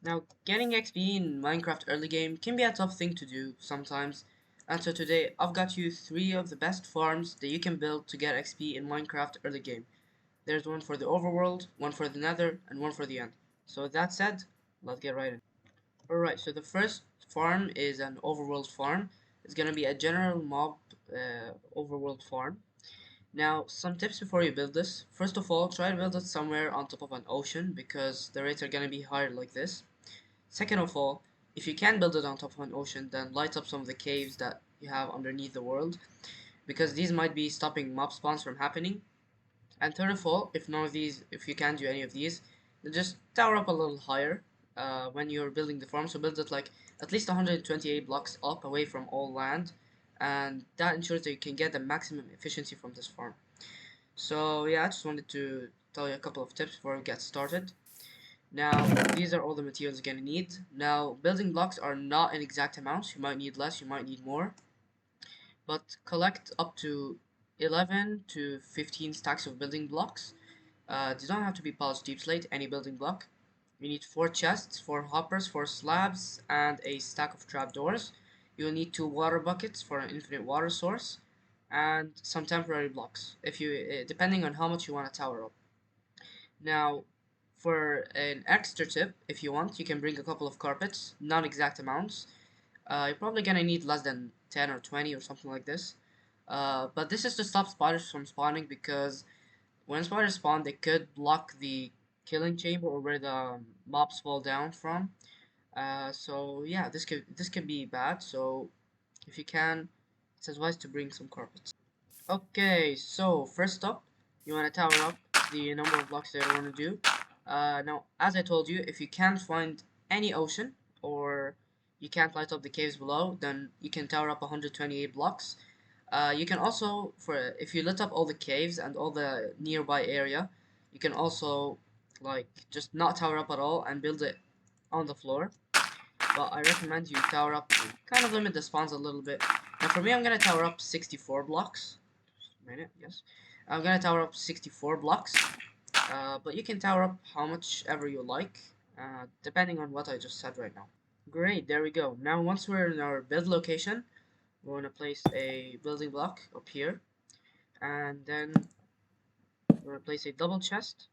Now, getting XP in Minecraft early game can be a tough thing to do sometimes, and so today I've got you 3 of the best farms that you can build to get XP in Minecraft early game. There's one for the overworld, one for the nether, and one for the end. So with that said, let's get right in. Alright, so the first farm is an overworld farm. It's gonna be a general mob overworld farm. Now, some tips before you build this. First of all, try to build it somewhere on top of an ocean because the rates are gonna be higher like this. Second of all, if you can build it on top of an ocean, then light up some of the caves that you have underneath the world, because these might be stopping mob spawns from happening. And third of all, if you can't do any of these, then just tower up a little higher when you're building the farm. So build it like at least 128 blocks up away from all land, and that ensures that you can get the maximum efficiency from this farm. So yeah, I just wanted to tell you a couple of tips before we get started. Now, these are all the materials you're gonna need. Now, building blocks are not in exact amounts. You might need less, you might need more, but collect up to 11 to 15 stacks of building blocks. They don't have to be polished deep slate, any building block. You need 4 chests, 4 hoppers, 4 slabs, and a stack of trapdoors. You'll need 2 water buckets for an infinite water source, and some temporary blocks, if you depending on how much you want to tower up. Now, for an extra tip, if you want, you can bring a couple of carpets, not exact amounts. You're probably gonna need less than 10 or 20 or something like this. But this is to stop spiders from spawning because when spiders spawn, they could block the killing chamber or where the mobs fall down from. So yeah, this could be bad. So if you can, it's advised to bring some carpets. Okay, so first up, you want to tower up the number of blocks that you want to do. Now, as I told you, if you can't find any ocean or you can't light up the caves below, then you can tower up 128 blocks. You can also, for if you lit up all the caves and all the nearby area, you can also like just not tower up at all and build it on the floor. But I recommend you tower up to kind of limit the spawns a little bit. Now for me, I'm gonna tower up 64 blocks. Just a minute, yes. I'm gonna tower up 64 blocks. But you can tower up how much ever you like, depending on what I just said right now. Great, there we go. Now once we're in our build location, we're gonna place a building block up here, and then we're gonna place a double chest,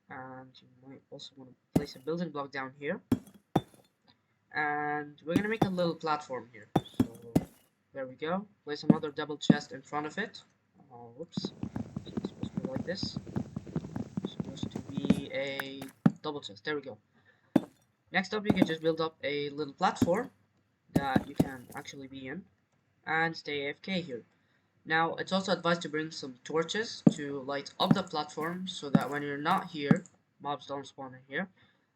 and you might also want to place a building block down here, and we're gonna make a little platform here. So there we go. Place another double chest in front of it. Whoops. So it's supposed to be like this. It's supposed to be a double chest. There we go. Next up, you can just build up a little platform that you can actually be in and stay AFK here. Now, it's also advised to bring some torches to light up the platform so that when you're not here, mobs don't spawn in here.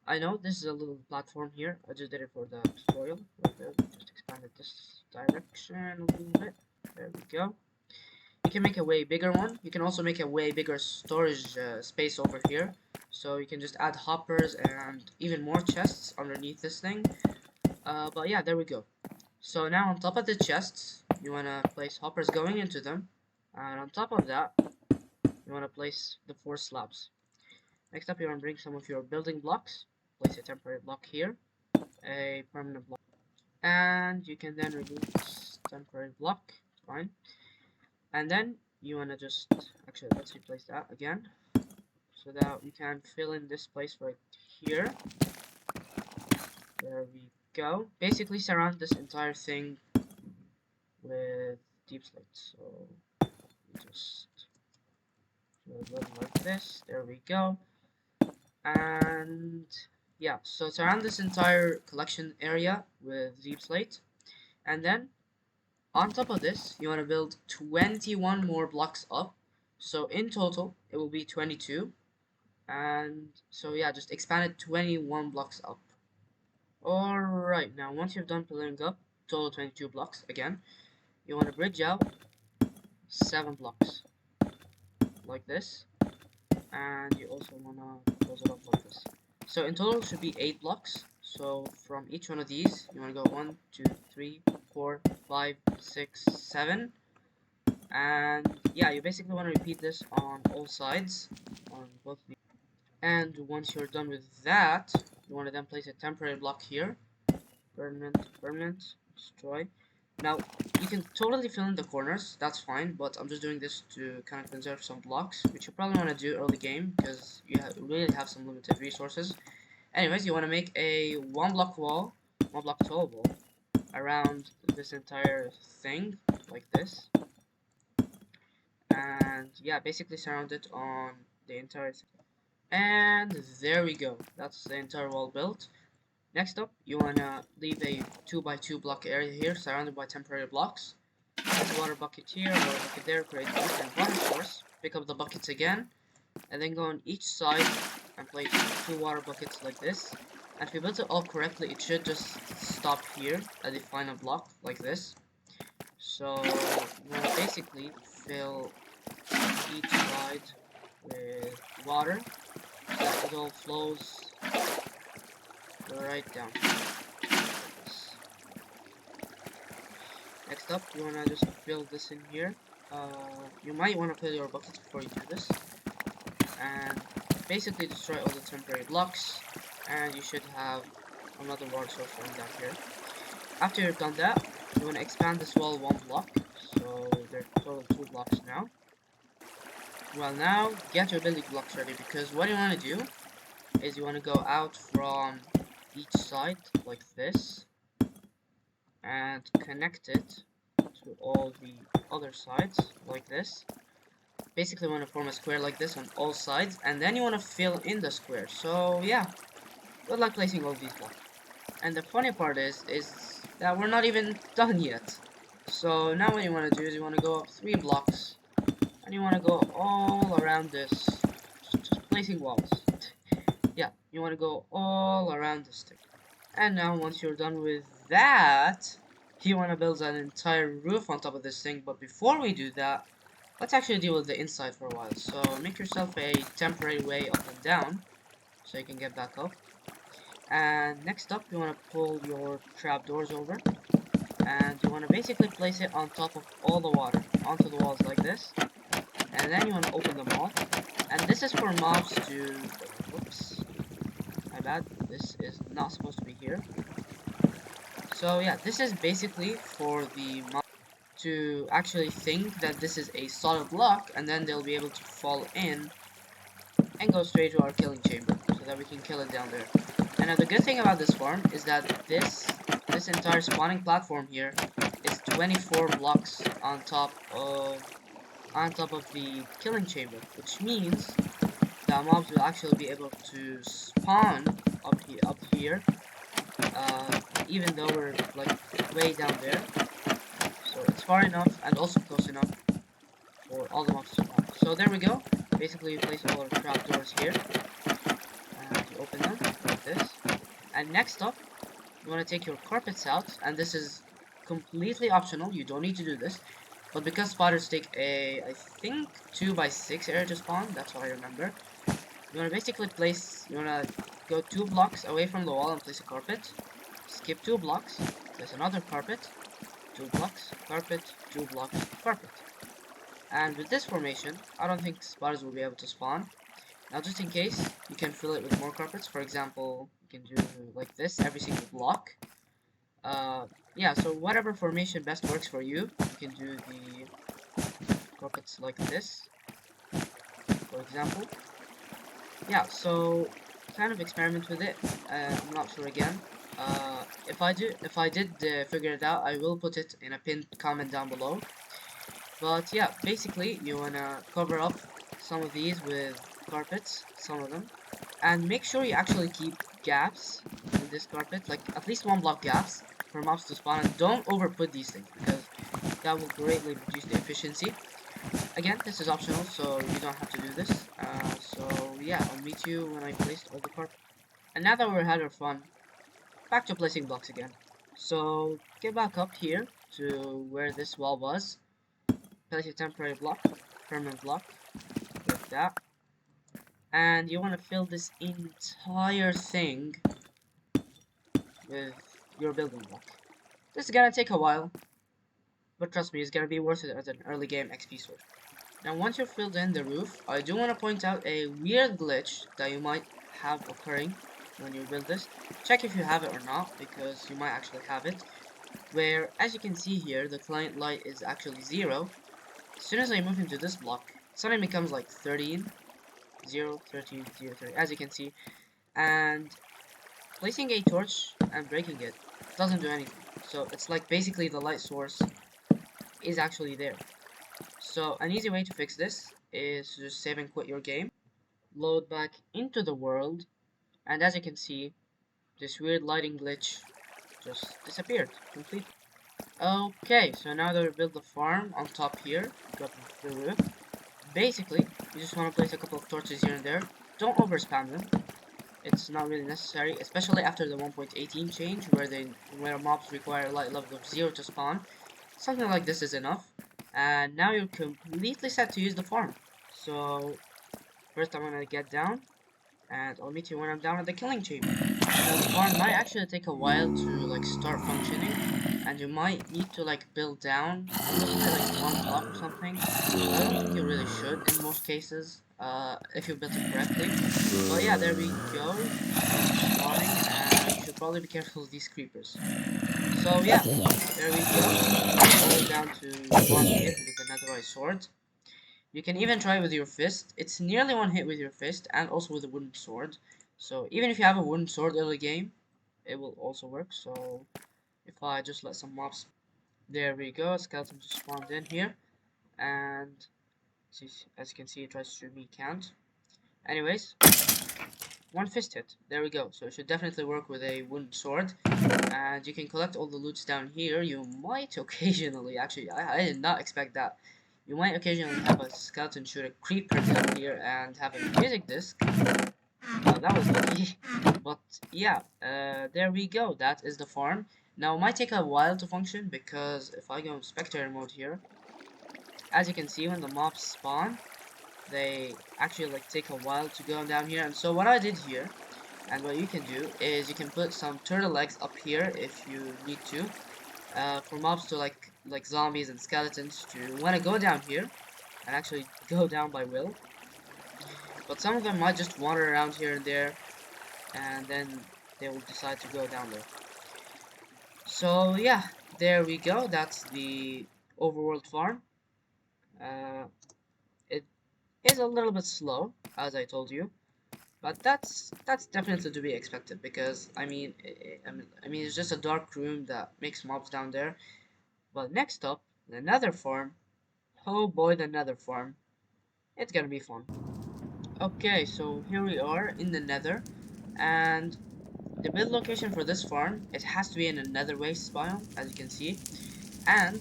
I know this is a little platform here. I just did it for the tutorial. Right there. Just expanded this direction a little bit. There we go. You can make a way bigger one. You can also make a way bigger storage space over here. So you can just add hoppers and even more chests underneath this thing. But yeah, there we go. So now on top of the chests, you want to place hoppers going into them. And on top of that, you want to place the 4 slabs. Next up, you want to bring some of your building blocks. Place a temporary block here, a permanent block. And you can then remove this temporary block. Fine. And then you want to just, actually, let's replace that again. So that we can fill in this place right here. There we go. Basically surround this entire thing with deep slate. So we just do it like this. There we go. And yeah, so surround this entire collection area with deep slate. And then on top of this, you want to build 21 more blocks up. So in total, it will be 22. And so yeah, just expand it 21 blocks up. Alright, now once you've done filling up, total 22 blocks again, you want to bridge out 7 blocks, like this, and you also want to close it up like this. So in total it should be 8 blocks, so from each one of these, you want to go 1, 2, 3, 4, 5, 6, 7, and yeah, you basically want to repeat this on all sides, on both of these. And once you're done with that, You want to then place a temporary block here. Permanent, destroy. Now, you can totally fill in the corners, that's fine, but I'm just doing this to kind of conserve some blocks, which you probably want to do early game, because you really have some limited resources. Anyways, you want to make a one block tall wall, around this entire thing, like this. And yeah, basically surround it on the entire thing. And there we go, that's the entire wall built. Next up, you wanna leave a 2 by 2 block area here, surrounded by temporary blocks. Place a water bucket here, water bucket there, create a different water source. Pick up the buckets again, and then go on each side and place 2 water buckets like this. And if you build it all correctly, it should just stop here at the final block, like this. So, you wanna basically fill each side with water, so that it all flows right down. Next up, you wanna just fill this in here. You might wanna fill your buckets before you do this, and basically destroy all the temporary blocks, and you should have another water source going down here. After you've done that, you wanna expand this wall one block, so there are total 2 blocks now. Well, now get your building blocks ready, because what you wanna do is you wanna go out from each side like this, and connect it to all the other sides like this. Basically want to form a square like this on all sides, and then you want to fill in the square. So yeah, good luck placing all these blocks. And the funny part is that we're not even done yet. So now what you want to do is you want to go up 3 blocks, and you want to go all around this, just placing walls. Yeah, you want to go all around this thing. And now once you're done with that, you want to build an entire roof on top of this thing. But before we do that, let's actually deal with the inside for a while. So make yourself a temporary way up and down, so you can get back up. And next up, you want to pull your trapdoors over, and you want to basically place it on top of all the water, onto the walls like this. And then you want to open them all. And this is for mobs to... Whoops. My bad. This is not supposed to be here. So yeah, this is basically for the mob to actually think that this is a solid block, and then they'll be able to fall in and go straight to our killing chamber, so that we can kill it down there. And now the good thing about this farm is that this entire spawning platform here is 24 blocks on top of the killing chamber, which means that mobs will actually be able to spawn up here, even though we're like way down there. So it's far enough and also close enough for all the mobs to spawn. So there we go. Basically, you place all our trapdoors here, and you open them like this. And next up, you want to take your carpets out, and this is completely optional. You don't need to do this, but because spiders take a, I think, 2 by 6 area to spawn, that's what I remember. You want to basically you want to go 2 blocks away from the wall and place a carpet. Skip 2 blocks, place another carpet, 2 blocks, carpet, 2 blocks, carpet. And with this formation, I don't think spiders will be able to spawn. Now just in case, you can fill it with more carpets. For example, you can do like this, every single block. Yeah, so whatever formation best works for you, you can do the carpets like this, for example. Yeah, so kind of experiment with it. I'm not sure again. If I did figure it out, I will put it in a pinned comment down below. But yeah, basically you wanna cover up some of these with carpets, some of them, and make sure you actually keep gaps in this carpet, like at least 1 block gaps for mobs to spawn, and don't overput these things because that will greatly reduce the efficiency. Again, this is optional, so you don't have to do this. So yeah, I'll meet you when I place all the carpet. And now that we're had our fun, back to placing blocks again. So get back up here to where this wall was. Place a temporary block, permanent block, like that. And you want to fill this entire thing with your building block. This is gonna take a while, but trust me, it's gonna be worth it as an early game XP source. Now once you've filled in the roof, I do want to point out a weird glitch that you might have occurring. when you build this. Check if you have it or not, because you might actually have it. Where, as you can see here, the client light is actually 0. As soon as I move into this block, it suddenly becomes like 13, 0, 13, 0, 13, as you can see. And placing a torch and breaking it doesn't do anything. So it's like basically the light source is actually there. So an easy way to fix this is to just save and quit your game, load back into the world, and as you can see, this weird lighting glitch just disappeared completely. Okay, so now that we built the farm on top here, up the roof, basically, you just want to place a couple of torches here and there. Don't over spam them. It's not really necessary, especially after the 1.18 change, where mobs require a light level of 0 to spawn. Something like this is enough, and now you're completely set to use the farm. So first I'm gonna get down, and I'll meet you when I'm down at the killing chamber. Now the farm might actually take a while to like start functioning, and you might need to like build down a little bit, like one block or something. I don't think you really should in most cases, if you built it correctly. But yeah, there we go. Spawning, and you should probably be careful of these creepers. So yeah, there we go. All down to one hit with the netherite sword. You can even try with your fist. It's nearly one hit with your fist and also with a wooden sword. So even if you have a wooden sword early game, it will also work. So if I just let some mobs, there we go. Skeleton just spawned in here, and as you can see, it tries to shoot me. Can't. Anyways, one fist hit. There we go. So it should definitely work with a wooden sword. And you can collect all the loots down here. You might occasionally, actually, I did not expect that. You might occasionally have a skeleton shoot a creeper down here and have a music disc. That was lucky. But yeah, there we go. That is the farm. Now, it might take a while to function because if I go in spectator mode here, as you can see, when the mobs spawn, they actually like take a while to go down here. And so what I did here, and what you can do, is you can put some turtle legs up here if you need to, for mobs to like zombies and skeletons to want to go down here and actually go down by will. But some of them might just wander around here and there, and then they will decide to go down there. So yeah, there we go. That's the overworld farm. Uh, it is a little bit slow, as I told you, but that's definitely to be expected because I mean it's just a dark room that makes mobs down there. But next up, the nether farm. Oh boy, the nether farm. It's gonna be fun. Okay, so here we are in the nether, and the build location for this farm, it has to be in a nether waste biome, as you can see, and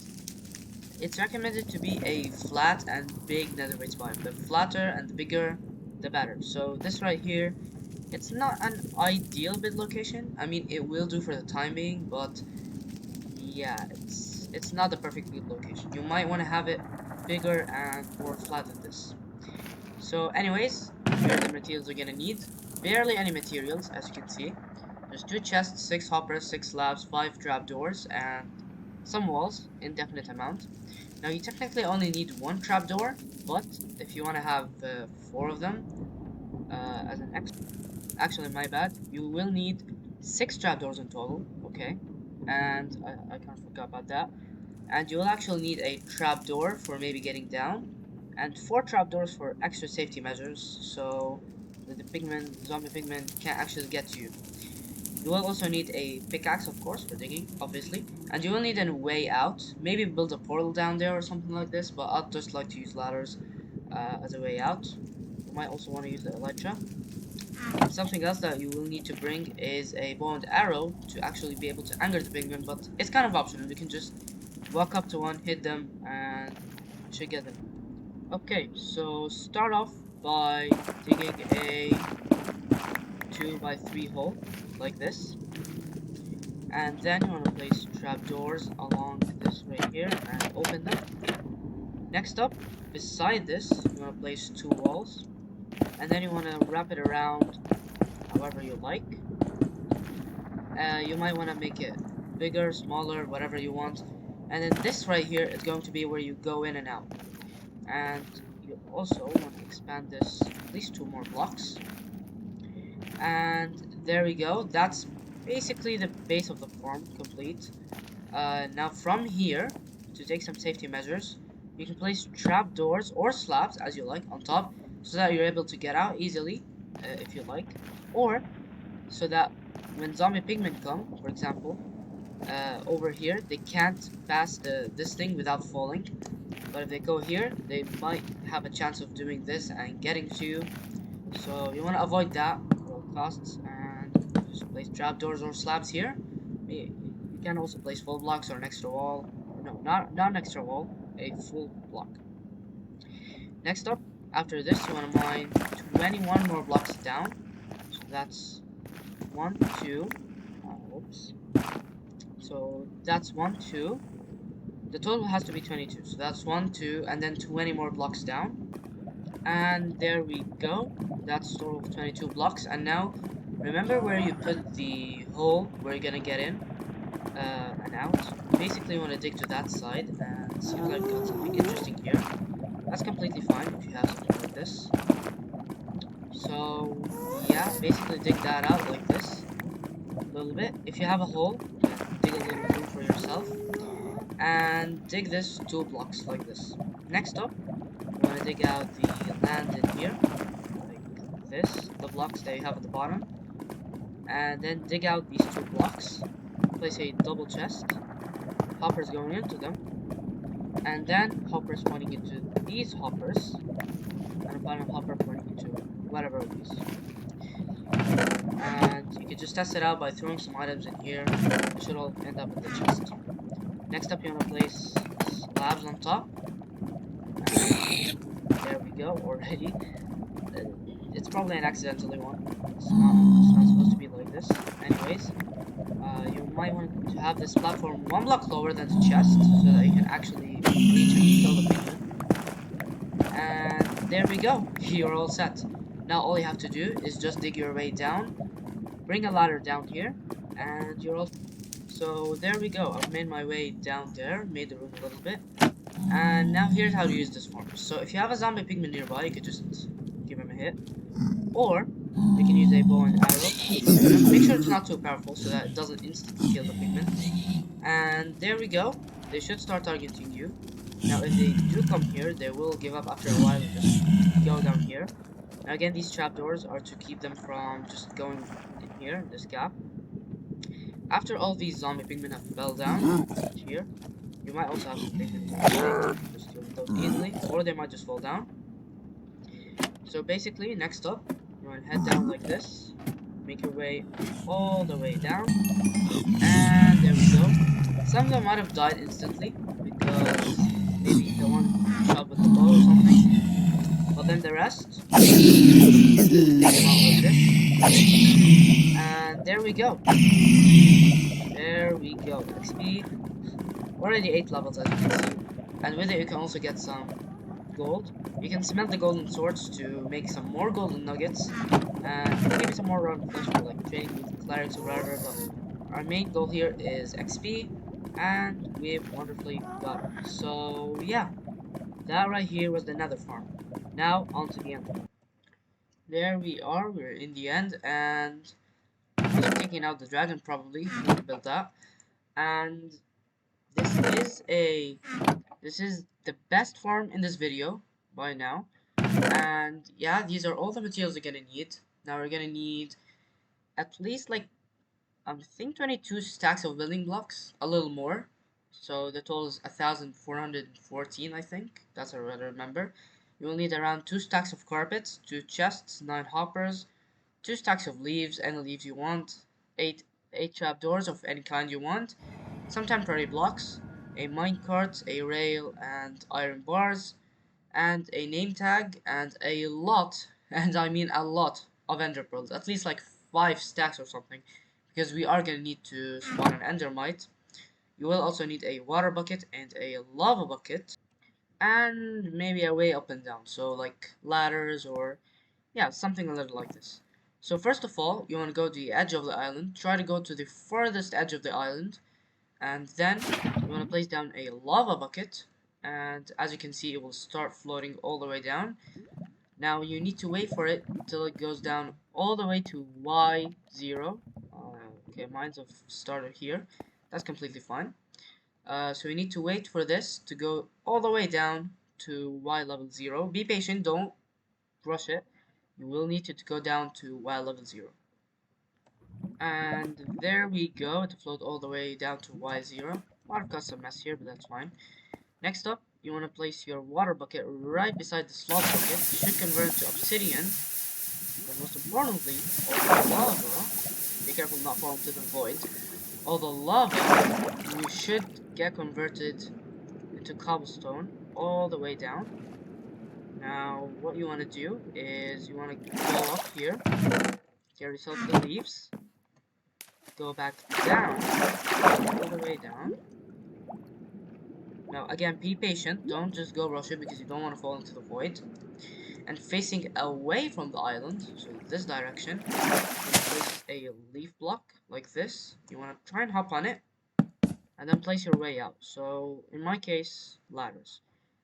it's recommended to be a flat and big nether waste biome. The flatter and the bigger, the better. So this right here, it's not an ideal build location. I mean, it will do for the time being, but yeah, it's not the perfect build location. You might want to have it bigger and more flat than this. So anyways, here are the materials we're gonna need. Barely any materials, as you can see. There's 2 chests, 6 hoppers, 6 slabs, 5 trapdoors, and some walls, indefinite amount. Now you technically only need 1 trapdoor, but if you want to have 4 of them as an extra, actually my bad, you will need 6 trapdoors in total, okay? And I kind of forgot about that. And you will actually need a trapdoor for maybe getting down, and 4 trapdoors for extra safety measures, so that the zombie pigmen can't actually get to you. You will also need a pickaxe, of course, for digging, obviously, and you will need a way out. Maybe build a portal down there or something like this, but I'd just like to use ladders as a way out. You might also want to use the elytra. Something else that you will need to bring is a bow and arrow to actually be able to anger the pigmen, but it's kind of optional. You can just walk up to one, hit them, and you should get them. Okay, so start off by digging a 2 by 3 hole, like this. And then you want to place trapdoors along this right here and open them. Next up, beside this, you want to place 2 walls. And then you want to wrap it around however you like. You might want to make it bigger, smaller, whatever you want. And then this right here is going to be where you go in and out. And you also want to expand this at least 2 more blocks. And There we go. That's basically the base of the farm complete. Now from here, to take some safety measures, you can place trap doors or slabs as you like on top, so that you're able to get out easily, if you like, or so that when zombie pigmen come, for example, over here, they can't pass this thing without falling. But if they go here, they might have a chance of doing this and getting to you. So you want to avoid that at all costs, and just place trapdoors or slabs here. You can also place full blocks or an extra wall. No, not an extra wall, a full block. Next up, after this, you want to mine 21 more blocks down. So that's 1, 2. Oops. So that's 1, 2. The total has to be 22. So that's 1, 2, and then 20 more blocks down. And there we go. That's a total of 22 blocks. And now, remember where you put the hole where you're gonna get in and out? Basically, you want to dig to that side, and seems like we've got something interesting here. That's completely fine if you have something like this. So, yeah, basically dig that out like this. A little bit. If you have a hole, dig a little room for yourself. And dig this 2 blocks like this. Next up, you want to dig out the land in here, like this, the blocks that you have at the bottom, and then dig out these 2 blocks, place a double chest, hoppers going into them, and then hoppers pointing into these hoppers, and a final hopper pointing into whatever it is. And you can just test it out by throwing some items in here. It should all end up in the chest. Next up, you want to place slabs on top. There we go, already. It's probably an accidentally one. It's not supposed to be like this. Anyways, you might want to have this platform 1 block lower than the chest, so that you can actually reach and kill the pigman. And there we go, you're all set. Now all you have to do is just dig your way down, bring a ladder down here, and you're all. So there we go, I've made my way down there, made the room a little bit. And now here's how to use this farm. So if you have a zombie pigman nearby, you could just give him a hit. Or you can use a bow and arrow. Make sure it's not too powerful so that it doesn't instantly kill the pigmen. And there we go. They should start targeting you. Now if they do come here, they will give up after a while and just go down here. Now again, these trapdoors are to keep them from just going in here, in this gap. After all these zombie pigmen have fell down here, you might also have some pigmen just kill those easily, or they might just fall down. So basically, next up, you want to head down like this, make your way all the way down, and there we go. Some of them might have died instantly, because maybe the one shot with the bow or something, but then the rest, take them out like this, and there we go. There we go, XP, already 8 levels as you can see, and with it you can also get some gold. You can smelt the golden swords to make some more golden nuggets, and maybe some more rotten flesh for like training with clerics or whatever, but our main goal here is XP, and we've wonderfully got it. So yeah, that right here was the nether farm. Now on to the end. There we are, we're in the end, and I'm taking out the dragon probably, to build that, and this is the best farm in this video by now. And yeah, these are all the materials you're gonna need. Now we're gonna need at least like I think 22 stacks of building blocks, a little more. So the total is 1,414, I think. That's what I remember. You will need around 2 stacks of carpets, 2 chests, 9 hoppers, 2 stacks of leaves, any leaves you want, 8 trapdoors of any kind you want, some temporary blocks, a minecart, a rail, and iron bars, and a name tag, and a lot, and I mean a lot, of ender pearls. At least like 5 stacks or something, because we are gonna need to spawn an endermite. You will also need a water bucket and a lava bucket, and maybe a way up and down, so like ladders or yeah, something a little like this. So first of all, you want to go to the edge of the island, try to go to the furthest edge of the island, and then you want to place down a lava bucket, and as you can see, it will start floating all the way down. Now you need to wait for it until it goes down all the way to Y0. Okay, mine's have started here. That's completely fine. So we need to wait for this to go all the way down to Y level 0. Be patient, don't rush it. You will need it to go down to Y level 0. And there we go, to float all the way down to Y0. Might have got some mess here, but that's fine. Next up, you want to place your water bucket right beside the slot bucket. It should convert into obsidian. But most importantly, all the lava, be careful not fall into the void. All the lava, you should get converted into cobblestone all the way down. Now, what you want to do is you want to go up here, get yourself the leaves, go back down, all the way down. Now, again, be patient. Don't just go rush it because you don't want to fall into the void. And facing away from the island, so this direction, place a leaf block like this. You want to try and hop on it, and then place your way out. So, in my case, ladders.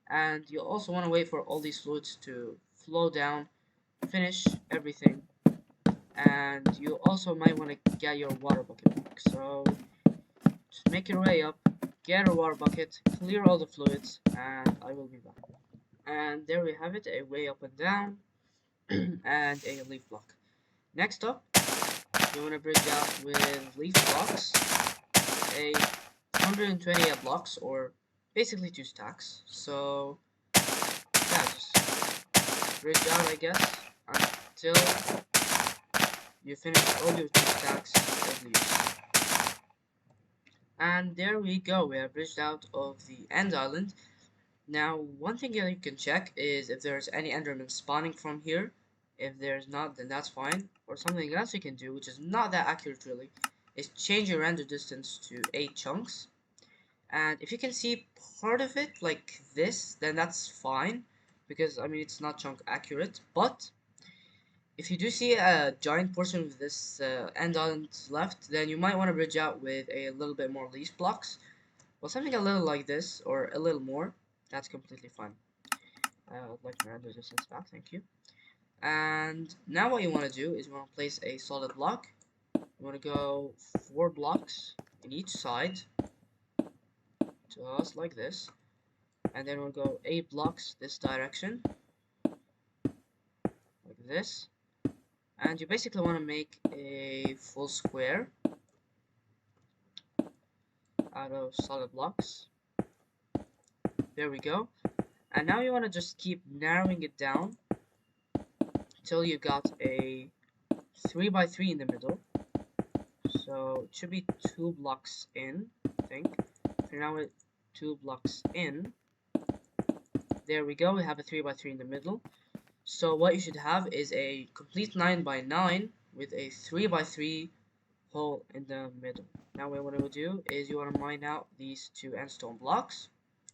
And you also want to wait for all these fluids to flow down, finish everything. And you also might want to get your water bucket back. So, just make your way up, get a water bucket, clear all the fluids, and I will be back. And there we have it, a way up and down, and a leaf block. Next up, you want to bridge out with leaf blocks, a 128 blocks, or basically 2 stacks. So, yeah, just bridge out, I guess, until you finish all your 2 stacks of leaves. And there we go, we have bridged out of the end island. Now, one thing that you can check is if there's any endermen spawning from here. If there's not, then that's fine. Or something else you can do, which is not that accurate really, is change your render distance to 8 chunks. And if you can see part of it like this, then that's fine. Because, I mean, it's not chunk accurate. But, if you do see a giant portion of this end island left, then you might want to bridge out with a little bit more leaf blocks. Well, something a little like this, or a little more, that's completely fine. I'd like my render distance back, thank you. And now what you want to do is you want to place a solid block. You want to go 4 blocks in each side, just like this. And then we'll go 8 blocks this direction, like this. And you basically want to make a full square out of solid blocks. There we go. And now you want to just keep narrowing it down until you got a 3x3 in the middle. So it should be 2 blocks in, I think. So now with 2 blocks in, there we go, we have a 3x3 in the middle. So what you should have is a complete 9x9 with a 3x3 hole in the middle. Now what I will do is you want to mine out these 2 endstone blocks,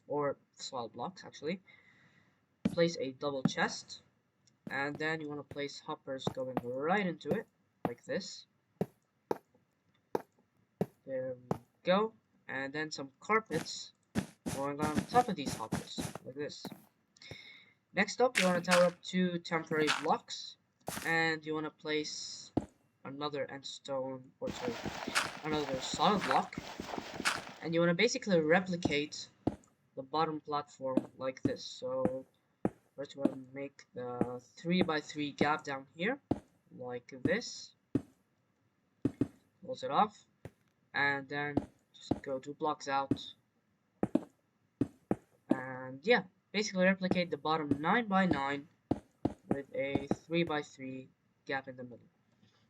or solid blocks actually. Place a double chest, and then you want to place hoppers going right into it, like this. There we go. And then some carpets going on top of these hoppers, like this. Next up, you want to tower up 2 temporary blocks, and you want to place another endstone, or sorry, another solid block, and you want to basically replicate the bottom platform like this. So first you want to make the 3x3 gap down here, like this. Close it off, and then just go 2 blocks out, and yeah, basically replicate the bottom 9x9 with a 3x3 gap in the middle.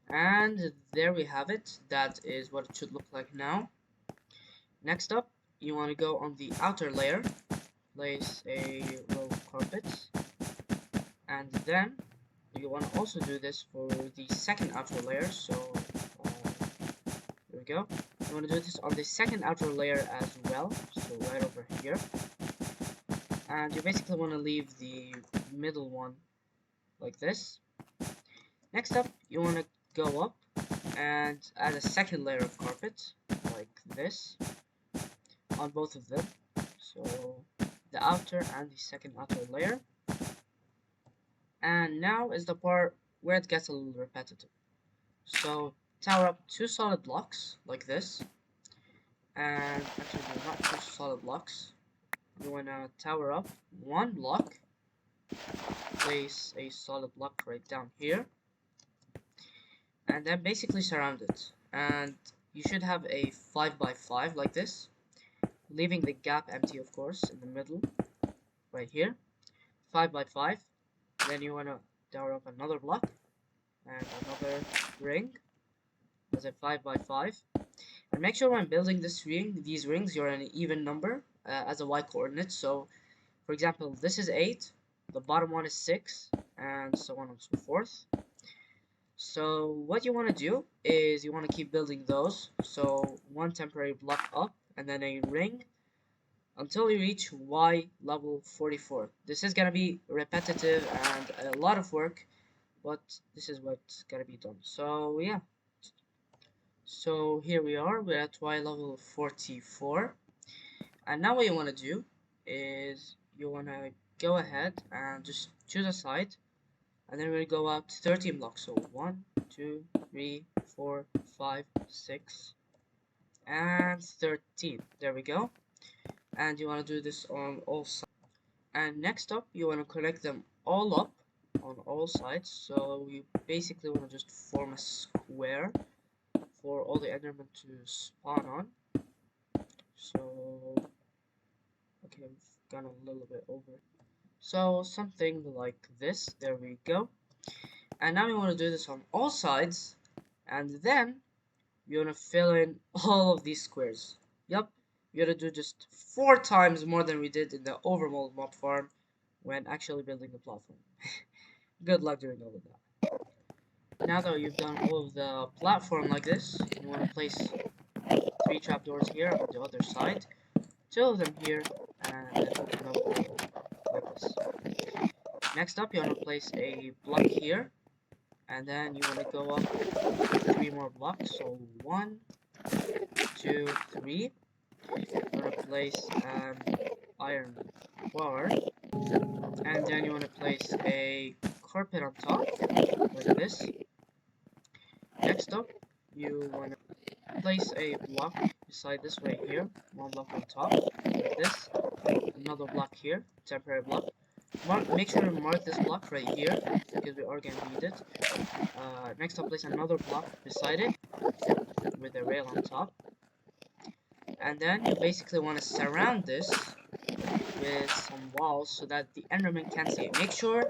And there we have it. That is what it should look like now. Next up, you want to go on the outer layer, place a row of carpets, and then you want to also do this for the second outer layer. So there we go. You want to do this on the second outer layer as well, so right over here. And you basically want to leave the middle one like this. Next up, you want to go up and add a second layer of carpet, like this, on both of them. So the outer and the second outer layer. And now is the part where it gets a little repetitive. So tower up 2 solid blocks like this, and actually no, not 2 solid blocks. You wanna tower up 1 block, place a solid block right down here, and then basically surround it. And you should have a 5 by 5 like this, leaving the gap empty, of course, in the middle, right here. 5 by 5. Then you wanna tower up another block and another ring as a 5 by 5. And make sure when building these rings, you're in an even number as a y coordinate. So, for example, this is 8, the bottom one is 6, and so on and so forth. So what you want to do is you want to keep building those. So one temporary block up and then a ring until you reach Y level 44. This is going to be repetitive and a lot of work, but this is what's going to be done. So yeah, so here we are, we're at Y level 44. And now what you want to do is you want to go ahead and just choose a side, and then we'll go out 13 blocks. So 1, 2, 3, 4, 5, 6, and 13. There we go. And you want to do this on all sides. And next up, you want to connect them all up on all sides. So you basically want to just form a square for all the endermen to spawn on. So, okay, I've gone a little bit over. So something like this. There we go. And now we want to do this on all sides, and then you want to fill in all of these squares. Yep, you gotta do just 4 times more than we did in the overworld mob farm when actually building the platform. Good luck doing all of that. Now that you've done all of the platform like this, you want to place 3 trapdoors here on the other side, 2 of them here, and then another one like this. Next up, you want to place a block here, and then you want to go up 3 more blocks. So 1, 2, 3. You want to place an iron bar, and then you want to place a carpet on top like this. Next up, you want to place a block beside this right here, 1 block on top like this, another block here, temporary block. Make sure to mark this block right here because we are going to need it. Next up, place another block beside it with a rail on top, and then you basically want to surround this with some walls so that the enderman can't see it. Make sure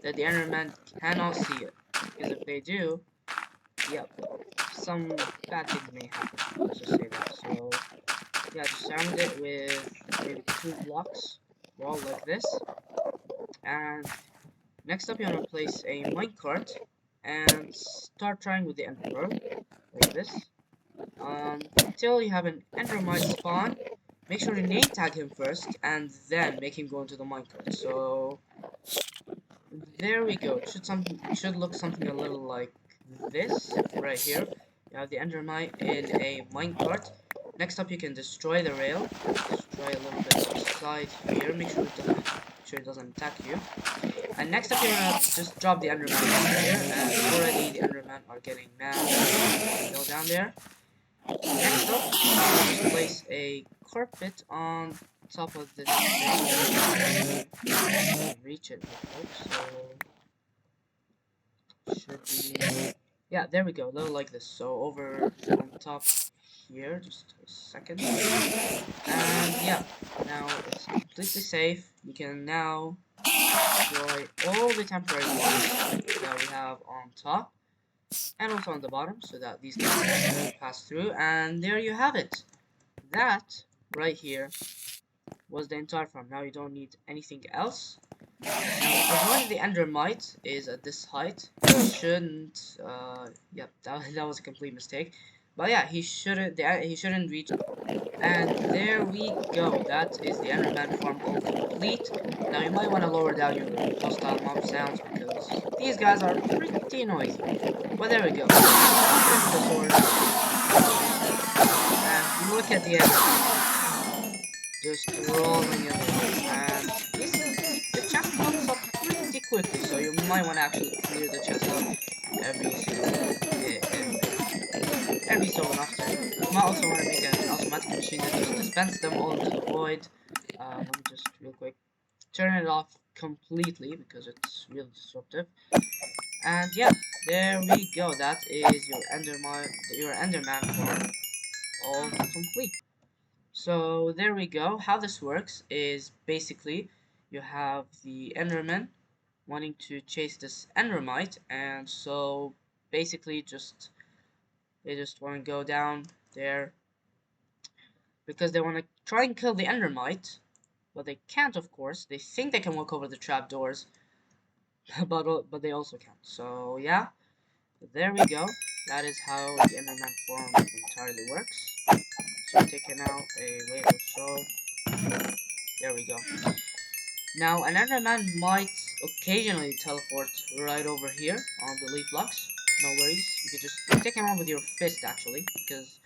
that the enderman cannot see it, because if they do, yep, some bad things may happen. Let's just say that. So yeah, just surround it with maybe 2 blocks wall like this. And next up, you want to place a minecart and start trying with the ender pearl like this until you have an endermite spawn. Make sure to name tag him first and then make him go into the minecart. So there we go. It should look something a little like this right here. You have the endermite in a minecart. Next up, you can destroy the rail. Destroy a little bit outside here. Make sure it doesn't attack you. And next up, you're gonna just drop the enderman down here. And already the endermen are getting mad. Go down there. Next up, just place a carpet on top of this thing. Reach it, should be. Yeah, there we go. A little like this. So over on top here, just a second. And yeah, now it's completely safe. You can now destroy all the temporary blocks that we have on top and also on the bottom so that these can pass through. And there you have it. That right here was the entire farm. Now you don't need anything else. Now, as long as the endermite is at this height, he shouldn't. Yep, that was a complete mistake. But yeah, he shouldn't reach. And there we go. That is the enderman farm all complete. Now you might want to lower down your hostile mob sounds because these guys are pretty noisy. But there we go. The sword. And look at the enderman just rolling in the way. And the champ looks up pretty quickly, so you might want to actually clear the chest out every single every so often. You might also want to make an automatic machine that just dispense them all into the void. Let me just real quick turn it off completely because it's really disruptive. And yeah, there we go. That is your Enderman farm all complete. So there we go. How this works is basically you have the Enderman wanting to chase this Endermite, and so basically they just want to go down there because they want to try and kill the Endermite, but they can't, of course. They think they can walk over the trapdoors, but they also can't. So yeah, there we go. That is how the Enderman farm entirely works. So taking out a wave or so. There we go. Now, an Enderman might occasionally teleport right over here on the leaf blocks. No worries. You can just take him out with your fist, actually, because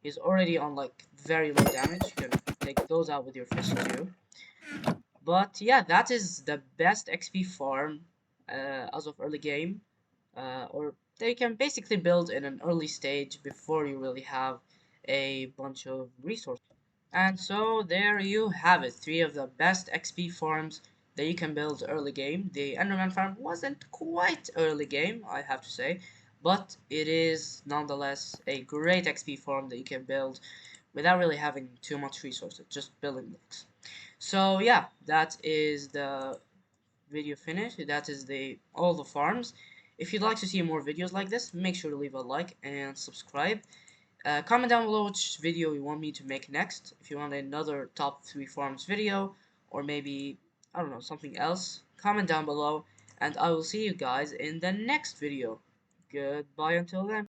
he's already on, like, very low damage. You can take those out with your fist, too. But, yeah, that is the best XP farm as of early game. Or they can basically build in an early stage before you really have a bunch of resources. And so there you have it, three of the best XP farms that you can build early game. The Enderman farm wasn't quite early game, I have to say, but it is nonetheless a great XP farm that you can build without really having too much resources, just building blocks. So yeah, that is the video finished. That is the all the farms. If you'd like to see more videos like this, make sure to leave a like and subscribe. Comment down below which video you want me to make next. If you want another top 3 farms video, or maybe, I don't know, something else, comment down below, and I will see you guys in the next video. Goodbye until then.